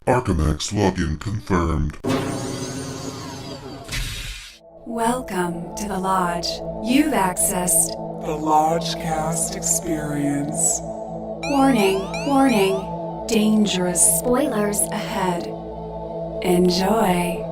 Archimax login confirmed. Welcome to the Lodge. You've accessed the Lodgecast experience. Warning, warning. Dangerous spoilers ahead. Enjoy.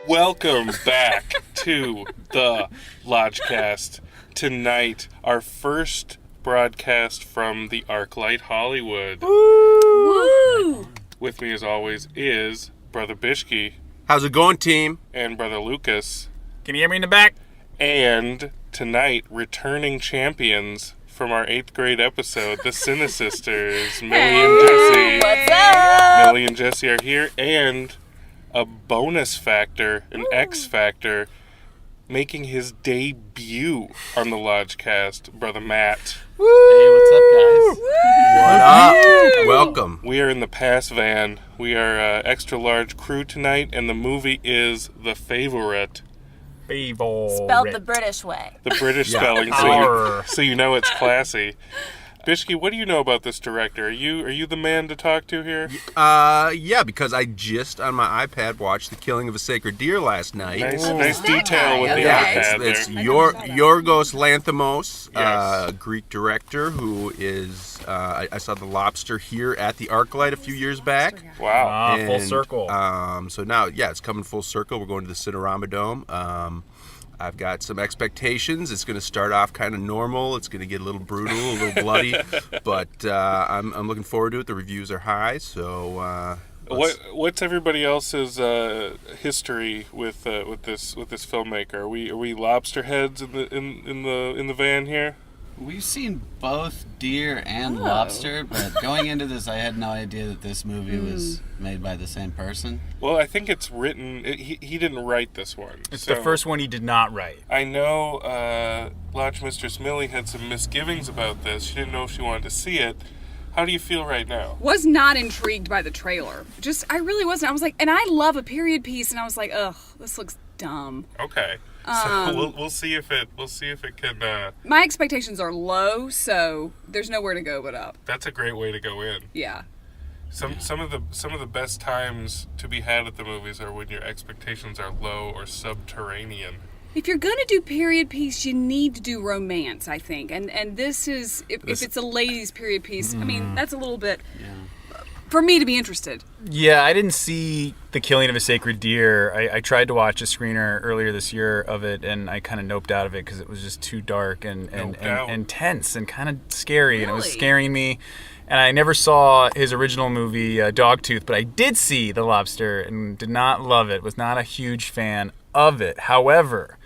Welcome back to the Lodgecast. Tonight, our first broadcast from the ArcLight Hollywood. Woo! With me, as always, is Brother Bishke. How's it going, team? And Brother Lucas. Can you hear me in the back? And tonight, returning champions from our 8th grade episode, the Cine Sisters, Millie and Jesse. What's up? Millie and Jesse are here, and a bonus factor, an X factor, making his debut on the Lodgecast, Brother Matt. Hey, what's up, guys? What up? Welcome. We are in the pass van. We are extra large crew tonight, and the movie is The Favourite. Spelled the British way. The British spelling, so you know it's classy. Bishke, what do you know about this director? Are you the man to talk to here? Yeah, because I just on my iPad watched The Killing of a Sacred Deer last night. Nice detail with the iPad there. It's Yorgos Lanthimos, Yes. Greek director who is. I saw The Lobster here at the ArcLight a few years back. Wow. Full circle. So now, it's coming full circle. We're going to the Cinerama Dome. I've got some expectations. It's going to start off kind of normal. It's going to get a little brutal, a little bloody, but I'm looking forward to it. The reviews are high, so. What's everybody else's history with this filmmaker? Are we lobster heads in the van here? We've seen both deer and lobster, but going into this, I had no idea that this movie was made by the same person. Well, I think it's written. He didn't write this one. It's the first one he did not write. I know Lodge Mistress Millie had some misgivings about this. She didn't know if she wanted to see it. How do you feel right now? Was not intrigued by the trailer. I really wasn't. I was like, and I love a period piece, and I was like, ugh, this looks dumb. Okay. So we'll see if it can. My expectations are low, so there's nowhere to go but up. That's a great way to go in. Yeah. Some of the best times to be had at the movies are when your expectations are low or subterranean. If you're gonna do period piece, you need to do romance, I think. And this is if it's a ladies' period piece, I mean that's a little bit for me to be interested. Yeah, I didn't see The Killing of a Sacred Deer. I tried to watch a screener earlier this year of it, and I kind of noped out of it because it was just too dark and tense and kind of scary, and it was scaring me. And I never saw his original movie, Dogtooth, but I did see The Lobster and did not love it, was not a huge fan of it. However,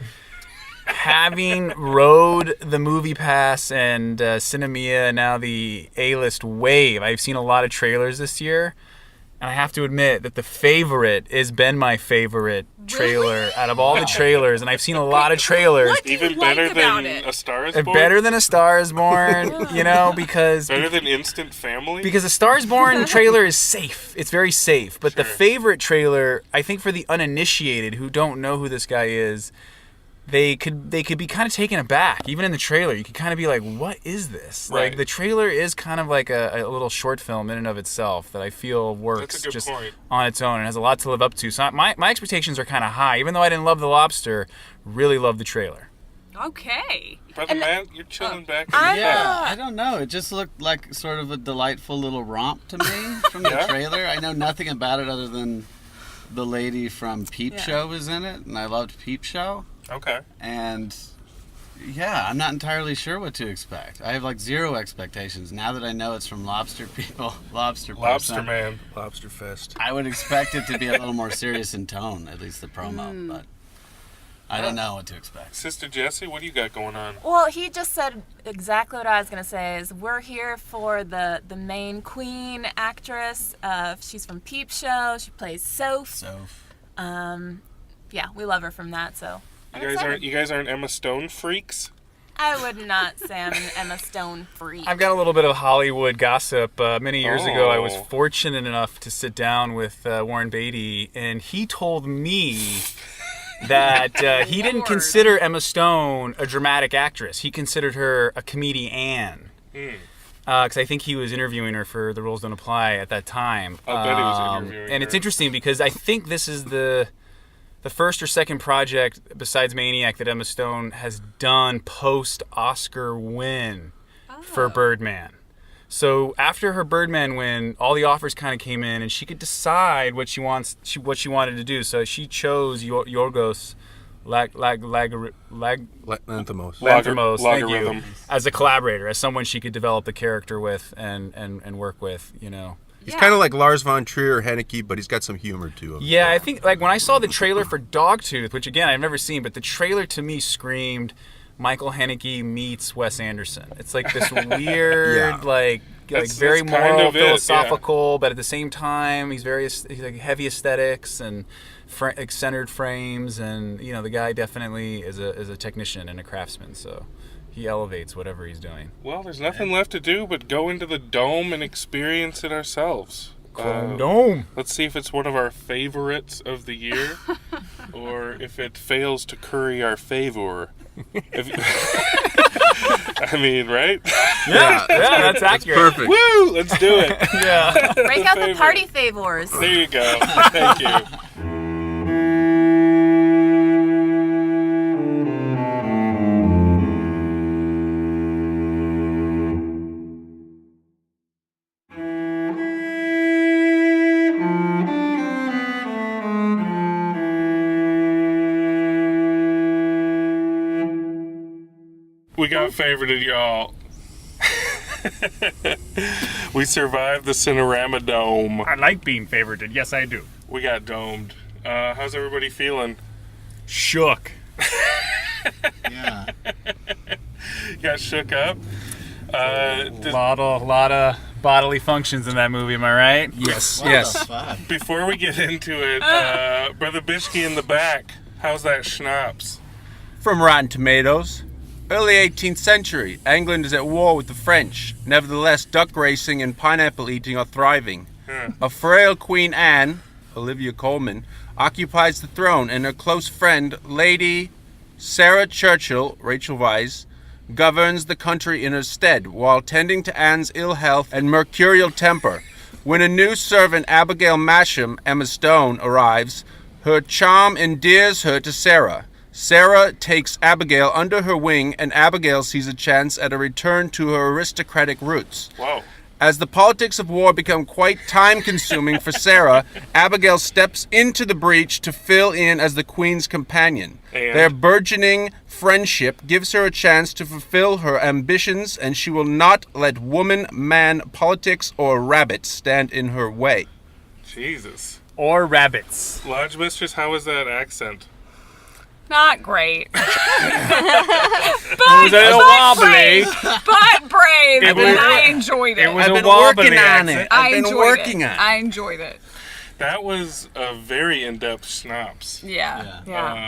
having rode the Movie Pass and Cinemia, now the A-list wave, I've seen a lot of trailers this year, and I have to admit that The Favourite has been my favorite trailer out of all the trailers, and I've seen a lot of trailers. What do you Even like better about than it? A Star Is Born? Better than A Star Is Born, because... Better than Instant Family? Because A Star Is Born trailer is safe. It's very safe. But The Favourite trailer, I think for the uninitiated who don't know who this guy is, they could be kind of taken aback. Even in the trailer, you could kind of be like, what is this? Right. Like, the trailer is kind of like a little short film in and of itself that I feel works just on its own and has a lot to live up to. So my expectations are kind of high. Even though I didn't love The Lobster, really loved the trailer. Okay. Brother Matt, you're chilling back. I don't know. It just looked like sort of a delightful little romp to me from the trailer. I know nothing about it other than the lady from Peep Show was in it, and I loved Peep Show. Okay. And I'm not entirely sure what to expect. I have like zero expectations now that I know it's from Lobster People, Lobster Man, Lobster Fest. I would expect it to be a little more serious in tone, at least the promo, but I don't know what to expect. Sister Jessie, what do you got going on? Well, he just said exactly what I was going to say is we're here for the main queen actress. She's from Peep Show. She plays Soph. Yeah, we love her from that, so... You guys aren't Emma Stone freaks? I would not say I'm an Emma Stone freak. I've got a little bit of Hollywood gossip. Many years ago, I was fortunate enough to sit down with Warren Beatty, and he told me that he didn't consider Emma Stone a dramatic actress. He considered her a comedian. Because I think he was interviewing her for The Rules Don't Apply at that time. I bet he was interviewing her. And it's interesting because I think this is the first or second project besides Maniac that Emma Stone has done post-Oscar win for Birdman. So after her Birdman win, all the offers kind of came in, and she could decide what she wanted to do. So she chose Yorgos Lanthimos. Thank you, as a collaborator, as someone she could develop the character with and work with, you know. He's kind of like Lars von Trier or Haneke, but he's got some humor to him. Yeah, I think like when I saw the trailer for Dogtooth, which again I've never seen, but the trailer to me screamed Michael Haneke meets Wes Anderson. It's like this weird, like very moral, kind of philosophical, but at the same time he's like heavy aesthetics and centered frames, and you know the guy definitely is a technician and a craftsman, so he elevates whatever he's doing. Well, there's nothing left to do but go into the Dome and experience it ourselves. Dome. Let's see if it's one of our favorites of the year, or if it fails to curry our favor. I mean, right? Yeah, that's accurate. Perfect. Woo! Let's do it. Yeah. Break out the party favors. There you go. Thank you. We got favorited, y'all. We survived the Cinerama Dome. I like being favorited. Yes, I do. We got domed. How's everybody feeling? Shook. Yeah. Got shook up? Lot of bodily functions in that movie, am I right? Yes, What yes. the fuck? Before we get into it, Brother Bishke in the back, how's that schnapps? From Rotten Tomatoes. Early 18th century, England is at war with the French. Nevertheless, duck racing and pineapple eating are thriving. A frail Queen Anne, Olivia Colman, occupies the throne, and her close friend, Lady Sarah Churchill, Rachel Weisz, governs the country in her stead, while tending to Anne's ill health and mercurial temper. When a new servant, Abigail Masham, Emma Stone, arrives, her charm endears her to Sarah. Sarah takes Abigail under her wing, and Abigail sees a chance at a return to her aristocratic roots. Whoa. As the politics of war become quite time-consuming for Sarah, Abigail steps into the breach to fill in as the Queen's companion. And? Their burgeoning friendship gives her a chance to fulfill her ambitions, and she will not let woman, man, politics, or rabbit stand in her way. Jesus. Or rabbits. Lodge Mistress, how was that accent? Not great. It was a little wobbly. But brave, It was- and I enjoyed it. It was I've a been wobbly working on accent. it. I I've been enjoyed working it. on it. I enjoyed it. That was a very in-depth schnapps. Yeah.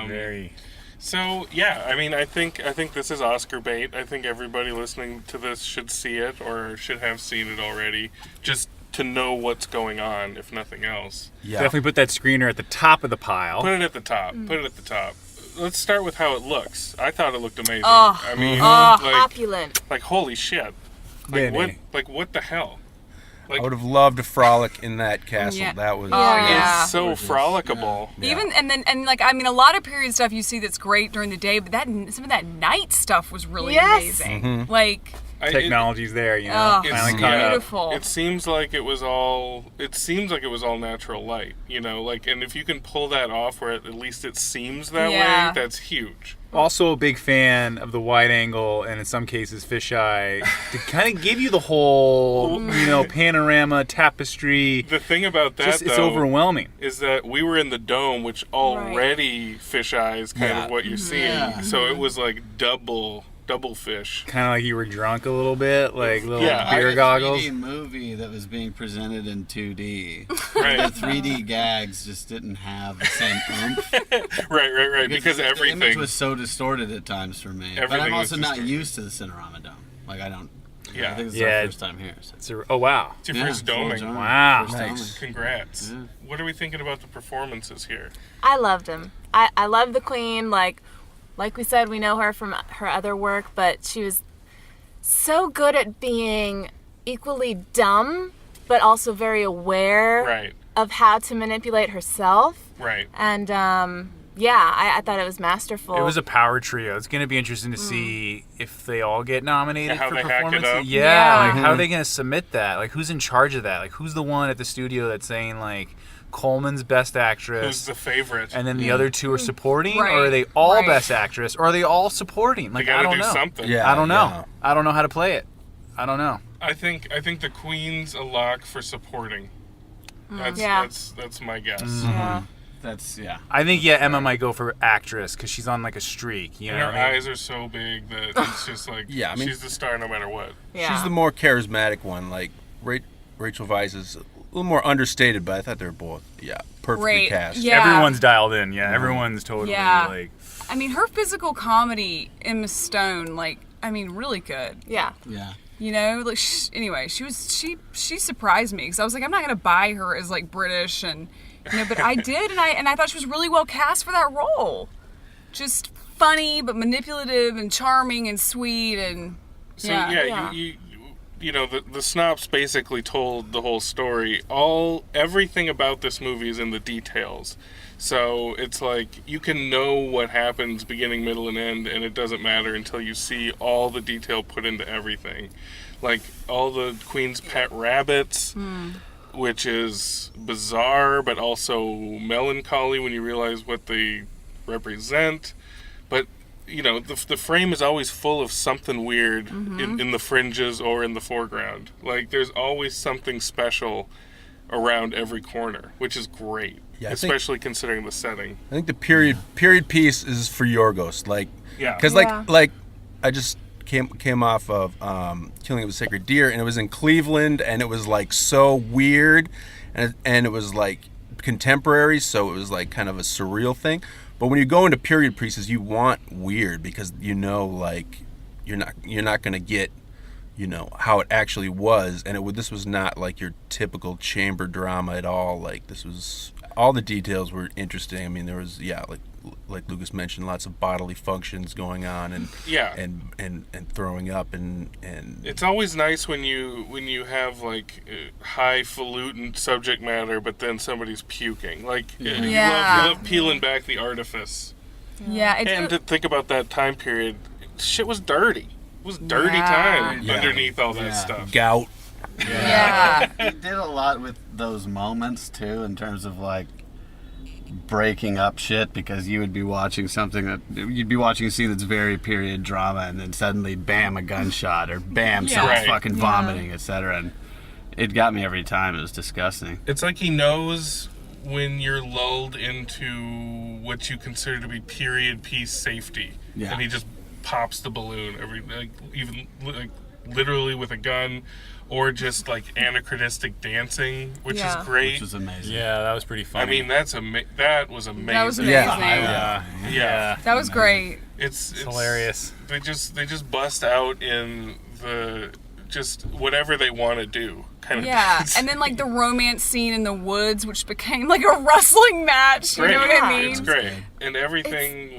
Very. So yeah, I mean, I think this is Oscar bait. I think everybody listening to this should see it or should have seen it already, just to know what's going on, if nothing else. Yeah. Definitely put that screener at the top of the pile. Put it at the top. Put it at the top. Let's start with how it looks. I thought it looked amazing. Oh. I mean, Opulent. like holy shit. Baby. What the hell? I would have loved to frolic in that castle. Yeah. That was Yeah. It's so frolicable. Even and like I mean a lot of period stuff you see that's great during the day, but some of that night stuff was really amazing. Like Technology's there, you know. Oh, Finally it's caught up. beautiful. It seems like it was all natural light, you know, like, and if you can pull that off where at least it seems that Yeah. way, that's huge. Also a big fan of the wide angle and in some cases fisheye to kind of give you the whole, you know, panorama, tapestry. The thing about that, It's though, overwhelming. is that we were in the Dome, which already fisheye is kind of what you're seeing. Yeah. So it was like double double fish. Kind of like you were drunk a little bit, like little Yeah. beer goggles. A 3D movie that was being presented in 2D. Right. The 3D gags just didn't have the same oomph. Right. Because the everything image was so distorted at times for me. But Everything I'm was also not distorted. used to the Cinerama Dome. Like I don't. Yeah. I think this is Yeah. our first time here. So. Oh wow. It's your first doming. full Wow. First Nice. doming. Congrats. Yeah. What are we thinking about the performances here? I loved him. I love the Queen. Like we said, we know her from her other work, but she was so good at being equally dumb, but also very aware Right. of how to manipulate herself. Right. And I thought it was masterful. It was a power trio. It's going to be interesting to see if they all get nominated And how for they hack it performance. up. Yeah, like how are they going to submit that? Like who's in charge of that? Like who's the one at the studio that's saying like Coleman's best actress? Who's the favorite? And then the other two are supporting, Right, or are they all right. best actress, or are they all supporting? Like they I gotta don't do know. something. Yeah. I don't know. I don't know how to play it. I don't know. I think the Queen's a lock for supporting. That's Yeah. that's my guess. Yeah. That's I think Emma might go for actress because she's on like a streak. You And know, her what I mean? eyes are so big that it's just like Yeah, I mean- she's the star no matter what. Yeah. She's the more charismatic one. Like Rachel Weisz is a little more understated, but I thought they were both perfectly Great. cast. Yeah. Everyone's dialed in. Yeah, everyone's totally Yeah. like. I mean, her physical comedy, Emma Stone, really good. Yeah. yeah. You know, like anyway, she surprised me because I was like, I'm not gonna buy her as like British, and but I did, and I thought she was really well cast for that role. Just funny, but manipulative and charming and sweet, and So Yeah. you know the Snops basically told the whole story. Everything about this movie is in the details. So it's like you can know what happens beginning, middle, and end, and it doesn't matter until you see all the detail put into everything. Like all the Queen's pet rabbits, which is bizarre but also melancholy when you realize what they represent. But the frame is always full of something weird in the fringes or in the foreground. Like there's always something special around every corner, which is great. Yeah, I especially considering the setting. I think the period piece is for Yorgos, Yeah. because Yeah. like I just came off of Killing of a Sacred Deer, and it was in Cleveland, and it was like so weird, and it was like contemporary, so it was like kind of a surreal thing. But when you go into period pieces, you want weird because like you're not gonna get how it actually was, and this was not like your typical chamber drama at all. Like this was, all the details were interesting. I mean, there was like Lucas mentioned, lots of bodily functions going on, and and throwing up, and It's always nice when you have like highfalutin subject matter, but then somebody's puking. Like you love peeling back the artifice. yeah, And to think about that time period, shit was dirty. It was dirty time underneath all that stuff. gout. yeah. He did a lot with those moments too, in terms of like breaking up shit, because you would be watching a scene that's very period drama, and then suddenly bam, a gunshot, or bam, someone's Right. fucking vomiting, etc. And it got me every time. It was disgusting. It's like he knows when you're lulled into what you consider to be period piece safety, and he just pops the balloon literally with a gun, or just like anachronistic dancing, which is great. Which was amazing. Yeah, that was pretty funny. I mean, that was amazing. That was amazing. Yeah. That was great. It's hilarious. They just bust out in the just whatever they want to do kind of. Yeah, dance. and then like the romance scene in the woods, which became like a wrestling match. You Great. know what I mean? It's great, and everything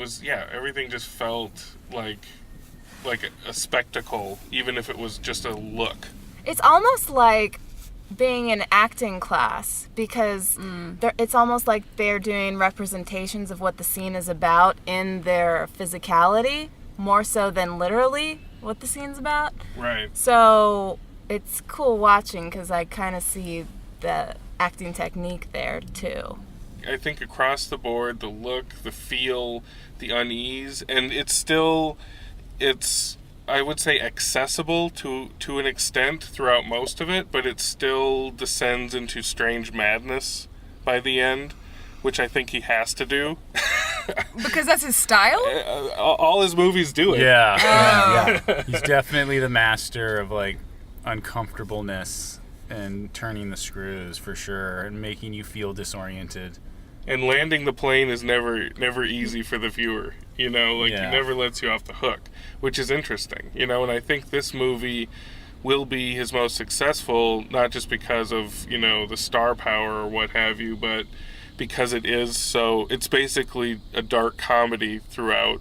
everything just felt like a spectacle, even if it was just a look. It's almost like being in acting class because it's almost like they're doing representations of what the scene is about in their physicality, more so than literally what the scene's about. Right. So it's cool watching because I kind of see the acting technique there too. I think across the board, the look, the feel, the unease, and it's I would say accessible to an extent throughout most of it, but it still descends into strange madness by the end, which I think he has to do. Because that's his style? All his movies do it. Yeah. He's definitely the master of like uncomfortableness and turning the screws for sure, and making you feel disoriented. And landing the plane is never easy for the viewer. You know, like he never lets you off the hook, which is interesting. You know, and I think this movie will be his most successful, not just because of, you know, the star power or what have you, but because it's basically a dark comedy throughout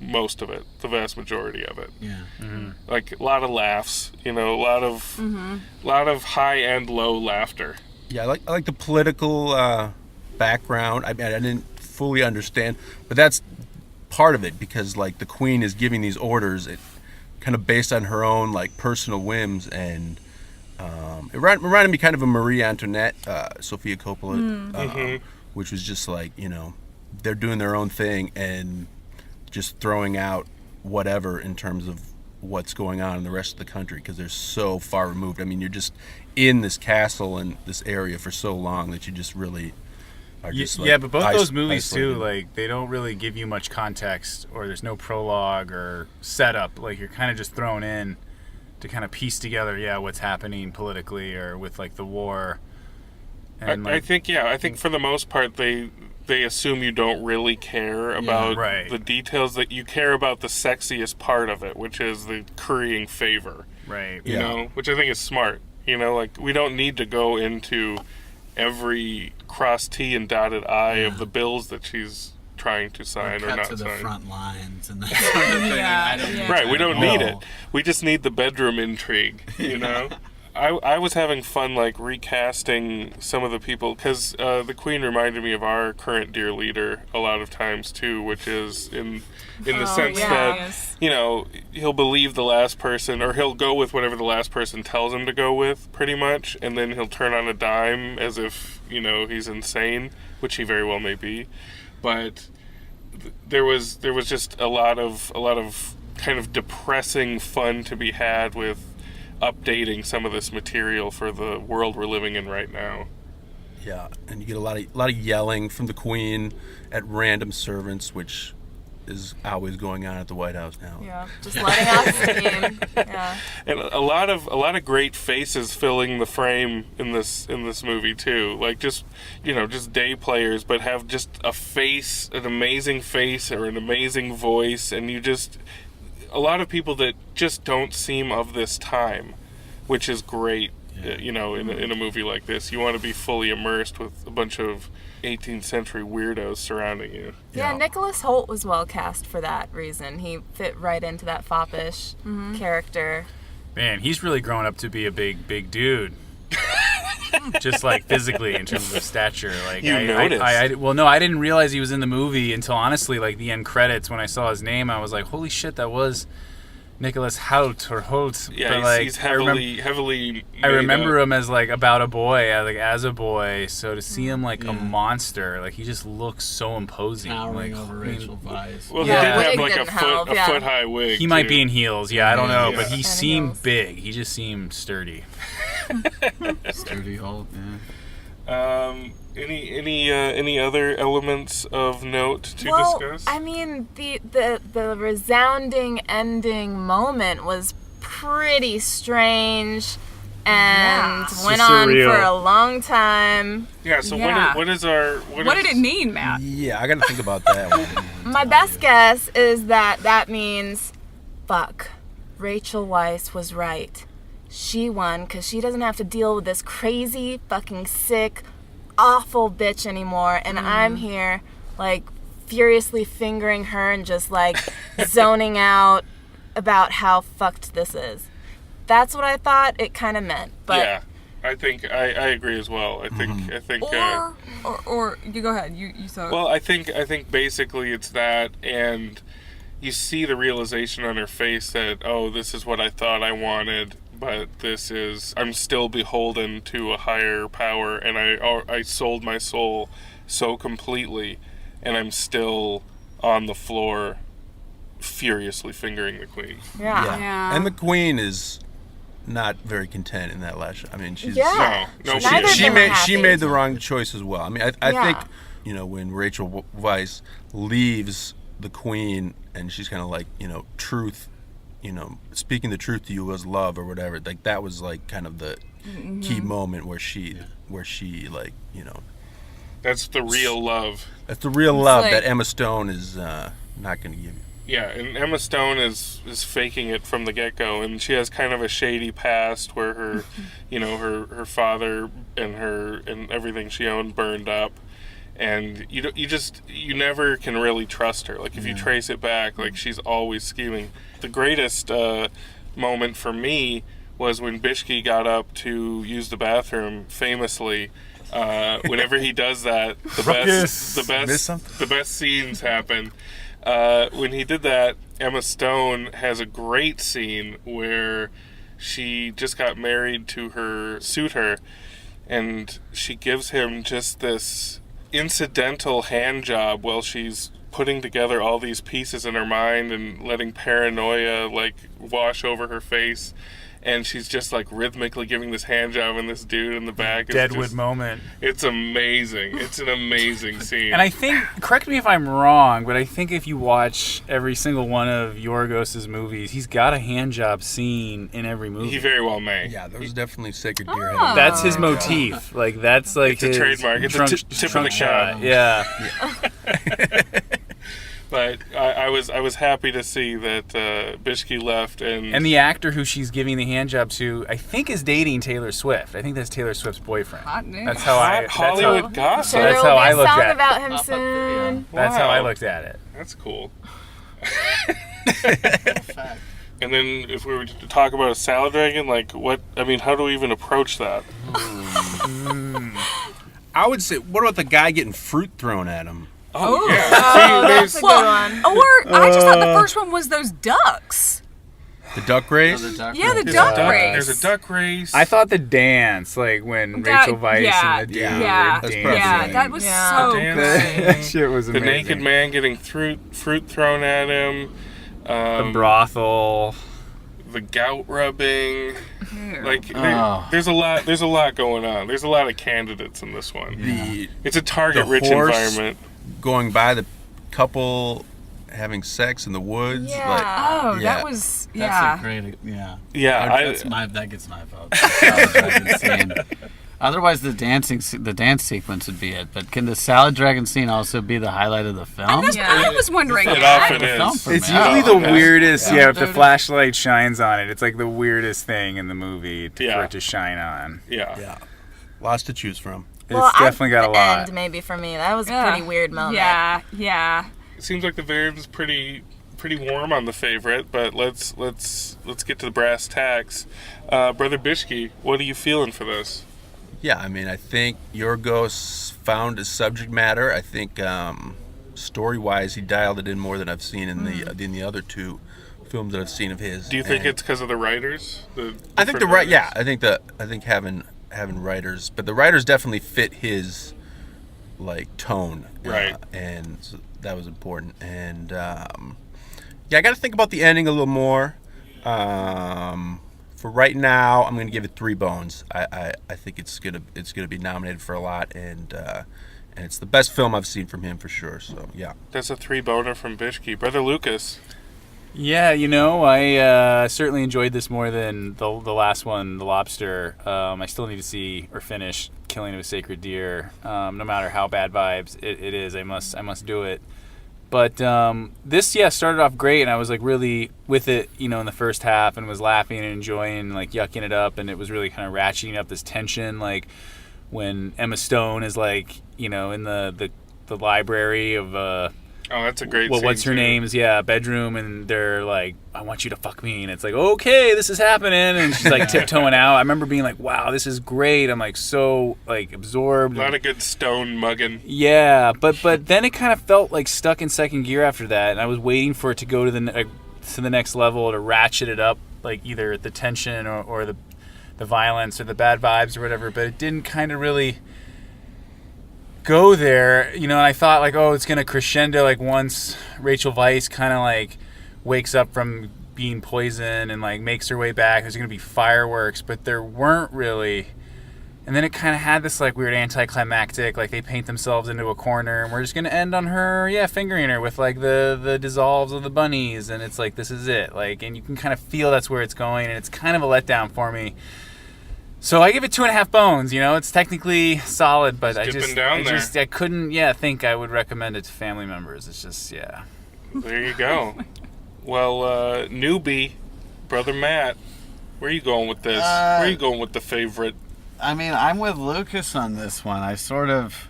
most of it, the vast majority of it. Yeah. Mm-hmm. Like a lot of laughs, you know, a lot of high and low laughter. Yeah, I like the political background. I mean, I didn't fully understand, but that's part of it, because like the Queen is giving these orders, it kind of based on her own like personal whims, and it reminded me kind of Marie Antoinette, Sofia Coppola, which was just like, you know, they're doing their own thing and just throwing out whatever in terms of what's going on in the rest of the country, because they're so far removed. I mean, you're just in this castle and this area for so long that you just really are just like, but both those movies isolated. too, like they don't really give you much context, or there's no prologue or setup. Like you're kind of just thrown in to kind of piece together, what's happening politically or with like the war. And I think for the most part they assume you don't really care about the details, that you care about the sexiest part of it, which is the currying favor. Right. You know, which I think is smart. You know, like we don't need to go into every crossed T and dotted I of the bills that she's trying to sign or not to the sign. front lines and that sort of thing. I don't need Right, we don't need it. know. We just need the bedroom intrigue, you know? I was having fun, like, recasting some of the people, because the Queen reminded me of our current dear leader a lot of times, too, which is in the sense that, you know, he'll believe the last person, or he'll go with whatever the last person tells him to go with, pretty much, and then he'll turn on a dime as if, you know, he's insane, which he very well may be. But there was just a lot of kind of depressing fun to be had with updating some of this material for the world we're living in right now. Yeah, and you get a lot of yelling from the Queen at random servants, which is always going on at the White House now. Yeah, just letting off steam. Yeah. And a lot of great faces filling the frame in this movie too. Like just day players, but have just an amazing face or an amazing voice, and a lot of people that just don't seem of this time, which is great. You know, in a movie like this, you want to be fully immersed with a bunch of 18th century weirdos surrounding you. Yeah, Nicholas Hoult was well cast for that reason. He fit right into that foppish character. Man, he's really grown up to be a big dude. Just like physically in terms of stature. Like you noticed. I didn't realize he was in the movie until honestly like the end credits. When I saw his name, I was like, holy shit, that was Nicholas Hoult or Holt. Yeah, but, like, he's heavily I remember him as like about a boy, as a boy. So to see him like a monster, like he just looks so imposing. Towering like, over Rachel Weisz. Well, Yeah. he did have Wig like didn't a help, foot high wig. He might too. be in heels, I don't know, but he And seemed heels. big. He just seemed sturdy. Sturdy Holt, yeah. Any other elements of note to discuss? I mean, the resounding ending moment was pretty strange and went on surreal. for a long time. Yeah. So Yeah. what did it mean, Matt? Yeah, I got to think about that one. My best guess is that means, fuck, Rachel Weisz was right. She won because she doesn't have to deal with this crazy, fucking sick, awful bitch anymore. And I'm here, like, furiously fingering her and just, like, zoning out about how fucked this is. That's what I thought it kind of meant. But yeah, I think I agree as well. I think Or you go ahead. You saw. Well, I think basically it's that, and you see the realization on her face that, oh, this is what I thought I wanted, but I'm still beholden to a higher power, and I sold my soul so completely, and I'm still on the floor furiously fingering the Queen. Yeah. And the Queen is not very content in that last shot. I mean, she's yeah. No, Neither of she them were made happy. she made the wrong choice as well. I mean, I think when Rachel Weisz leaves the queen and she's kind of like, truth, speaking the truth to you was love or whatever. Like that was like kind of the key moment where she like, That's the real love. That's the real love like- that Emma Stone is not going to give you. Yeah, and Emma Stone is faking it from the get-go, and she has kind of a shady past where her, her father and everything she owned burned up, and you never can really trust her. Like if you trace it back, like she's always scheming. The greatest moment for me was when Bishke got up to use the bathroom, famously. Whenever he does that, the best scenes happen. When he did that, Emma Stone has a great scene where she just got married to her suitor, and she gives him just this incidental hand job while she's putting together all these pieces in her mind and letting paranoia like wash over her face. And she's just like rhythmically giving this hand job, and this dude in the back is Deadwood moment. It's amazing. It's an amazing scene. And I think, correct me if I'm wrong, but I think if you watch every single one of Yorgos' movies, he's got a hand job scene in every movie. He very well may. Yeah, there's definitely Sacred Deer. That's his motif. Like that's like it's his a trademark. It's trunk, a tip of trunk the shot. cap. Yeah. But I was happy to see that Bishke left, and the actor who she's giving the hand job to, I think, is dating Taylor Swift. I think that's Taylor Swift's boyfriend. Hot news. That's how I. Hollywood gossip. Sure, That's there will how be I a looked song at it. about him soon. That's how I Wow. looked at it. That's cool. And then if we were to talk about a salad dragon, like what? I mean, how do we even approach that? I would say, what about the guy getting fruit thrown at him? Oh, yeah. That's a good one. Or I just thought the first one was those ducks. The duck race? Yeah, the duck race. There's a duck race. I thought the dance, like when That- Rachel Weisz yeah, and the dude yeah. were Yeah, That's dancing. yeah, that was Yeah. so The good. dance. That shit was the amazing. naked man getting fruit thrown at him. The brothel. The gout rubbing. Like Oh. there's a lot going on. There's a lot of candidates in this one. The It's a target-rich horse environment. going by the couple having sex in the woods. Yeah. Like, Oh, Yeah. that was That's a great, yeah. Yeah, That gets my vote. Salad dragon scene. Otherwise, the dance sequence would be it. But can the salad dragon scene also be the highlight of the film? I was wondering It that. often is. It's Oh, usually the okay. weirdest, Yeah. if the flashlight shines on it, it's like the weirdest thing in the movie for Yeah. it to shine on. Yeah. Yeah. Lots to choose from. It's definitely got a the lot. end maybe for me. That was a Yeah. pretty weird moment. Yeah. It seems like the Viren's pretty warm on The Favorite, but let's get to the brass tacks. Brother Bishke, what are you feeling for this? Yeah, I mean, I think Yorgos found his subject matter. I think story-wise, he dialed it in more than I've seen in the other two films that I've seen of his. Do you think And it's because of the writers? I think I think having writers, but the writers definitely fit his like tone, Right. And so that was important. And I got to think about the ending a little more. For right now, I'm going to give it 3 bones. I think it's gonna be nominated for a lot, and it's the best film I've seen from him for sure. So yeah. That's a 3-boner from Bishke. Brother Lucas. Yeah, I certainly enjoyed this more than the last one, The Lobster. I still need to see or finish Killing of a Sacred Deer. No matter how bad vibes it is, I must do it. But this, started off great, and I was like really with it, in the first half, and was laughing and enjoying, like yucking it up, and it was really kind of ratcheting up this tension, like when Emma Stone is like, in the library of Oh, that's a great well, scene, what's her too. name's bedroom, and they're like, I want you to fuck me, and it's like, okay, this is happening, and she's like tiptoeing out. I remember being like, wow, this is great. I'm like so like absorbed. A lot of good stone mugging. Yeah, but then it kind of felt like stuck in second gear after that, and I was waiting for it to go to the next level, to ratchet it up, like either the tension or the violence or the bad vibes or whatever. But it didn't kind of really go there, and I thought like, oh, it's gonna crescendo like once Rachel Weisz kind of like wakes up from being poisoned and like makes her way back. There's gonna be fireworks, but there weren't really. And then it kind of had this like weird anticlimactic, like they paint themselves into a corner, and we're just gonna end on her, fingering her with like the dissolves of the bunnies, and it's like this is it, like, and you can kind of feel that's where it's going, and it's kind of a letdown for me. So I give it 2.5 bones. It's technically solid, but I couldn't think I would recommend it to family members. It's just There you go. Well, newbie, brother Matt, where are you going with this? Where are you going with The Favorite? I mean, I'm with Lucas on this one. I sort of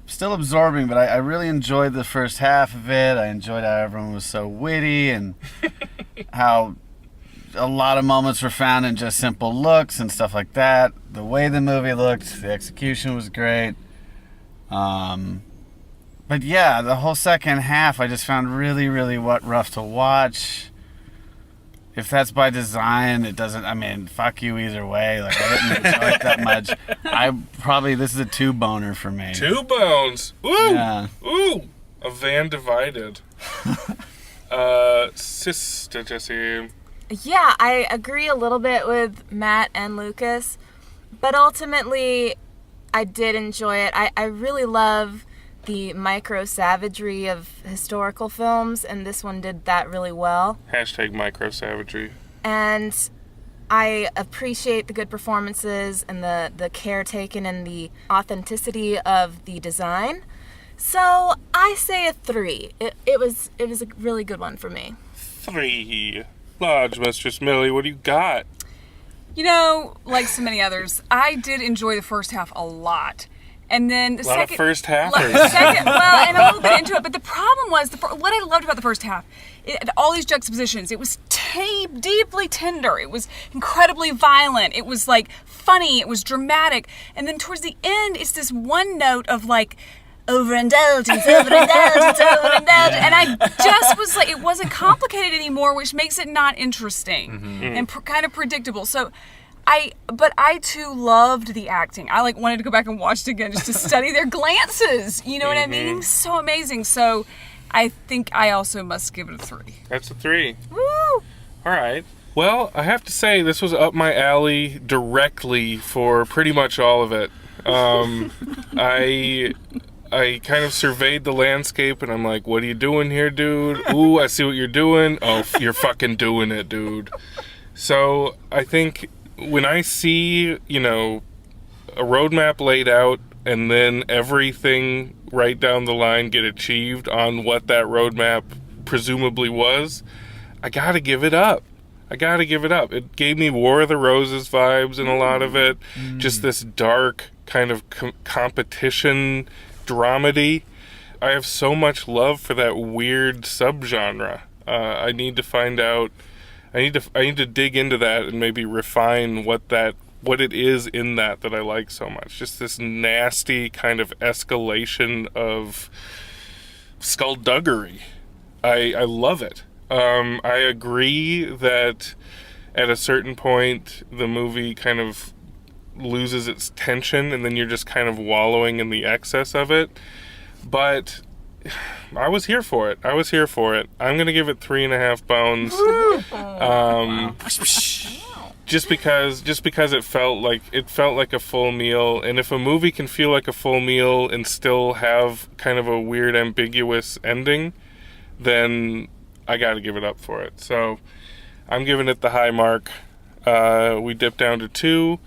still absorbing, but I really enjoyed the first half of it. I enjoyed how everyone was so witty and how a lot of moments were found in just simple looks and stuff like that. The way the movie looked, the execution was great. But yeah, the whole second half I just found really, really rough to watch. If that's by design, it doesn't. I mean, fuck you either way. Like, I didn't enjoy it that much. This is a 2-boner for me. 2 bones. Woo! Yeah. Ooh! A van divided. Sister Jessie. Yeah, I agree a little bit with Matt and Lucas, but ultimately, I did enjoy it. I really love the micro-savagery of historical films, and this one did that really well. # micro-savagery. And I appreciate the good performances and the care taken and the authenticity of the design. So I say a 3. It was a really good one for me. 3. Lodge, Mistress Millie, what do you got? Like so many others, I did enjoy the first half a lot. And then the second... first half? And a little bit into it. But the problem was, what I loved about the first half, all these juxtapositions, it was deeply tender. It was incredibly violent. It was, like, funny. It was dramatic. And then towards the end, it's this one note of, like, overindulgence. And I just was like, it wasn't complicated anymore, which makes it not interesting and kind of predictable. So... I too loved the acting. I wanted to go back and watch it again just to study their glances. You know what I mean? So amazing. So I think I also must give it a 3. That's a 3. Woo! All right. Well, I have to say this was up my alley directly for pretty much all of it. I kind of surveyed the landscape and I'm like, what are you doing here, dude? Ooh, I see what you're doing. Oh, you're fucking doing it, dude. So I think... when I see, a roadmap laid out and then everything right down the line get achieved on what that roadmap presumably was, I gotta give it up. It gave me War of the Roses vibes in a lot of it. Just this dark kind of competition dramedy. I have so much love for that weird subgenre. I need to find out... I need to dig into that and maybe refine what it is in that I like so much. Just this nasty kind of escalation of skullduggery. I love it. I agree that at a certain point the movie kind of loses its tension and then you're just kind of wallowing in the excess of it. But I was here for it. I'm going to give it 3.5 bones. Just because it felt like a full meal. And if a movie can feel like a full meal and still have kind of a weird ambiguous ending, then I got to give it up for it. So I'm giving it the high mark. We dip down to 2.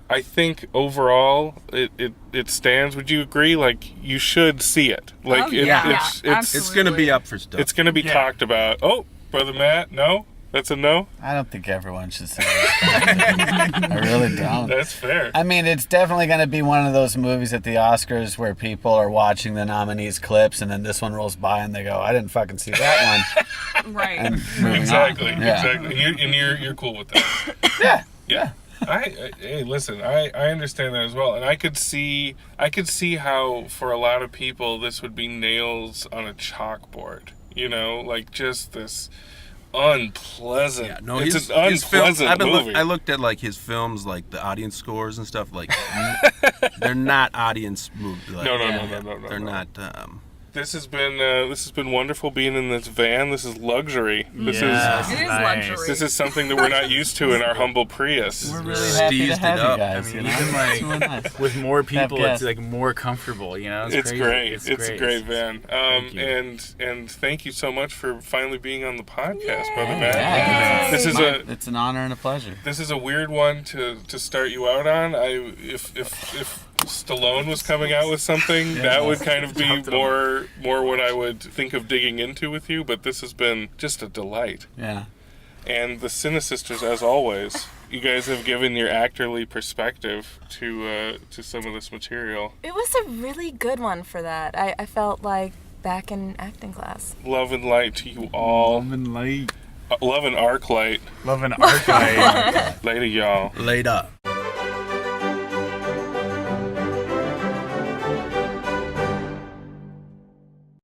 I think overall it stands. Would you agree? Like, you should see it. Like, it's going to be up for stuff. It's going to be talked about. Oh, Brother Matt, no? That's a no? I don't think everyone should see it. I really don't. That's fair. I mean, it's definitely going to be one of those movies at the Oscars where people are watching the nominees' clips and then this one rolls by and they go, I didn't fucking see that one. Right. And exactly. And you're cool with that. Yeah. Hey, listen, I understand that as well, and I could see how for a lot of people this would be nails on a chalkboard. Like just this unpleasant. Yeah, no, it's an unpleasant movie. I looked at his films, like the audience scores and stuff. Like they're not audience movies. No. They're not. This has been wonderful being in this van. This is luxury. It is luxury. This is something that we're not used to in our humble Prius. We're really happy to have you guys. I mean, even like really nice. with more people, it's like more comfortable. You know, It's crazy. great. It's a great van. Thank you. And thank you so much for finally being on the podcast, Brother Yeah. Matt. This is It's an honor and a pleasure. This is a weird one to start you out on. If Stallone was coming out with something, that would kind of be more what I would think of digging into with you. But this has been just a delight. Yeah. And the Cine Sisters, as always, you guys have given your actorly perspective to some of this material. It was a really good one for that. I felt like back in acting class. Love and light to you all. Love and light. Love and ArcLight. Love and ArcLight. Later, y'all. Laid up.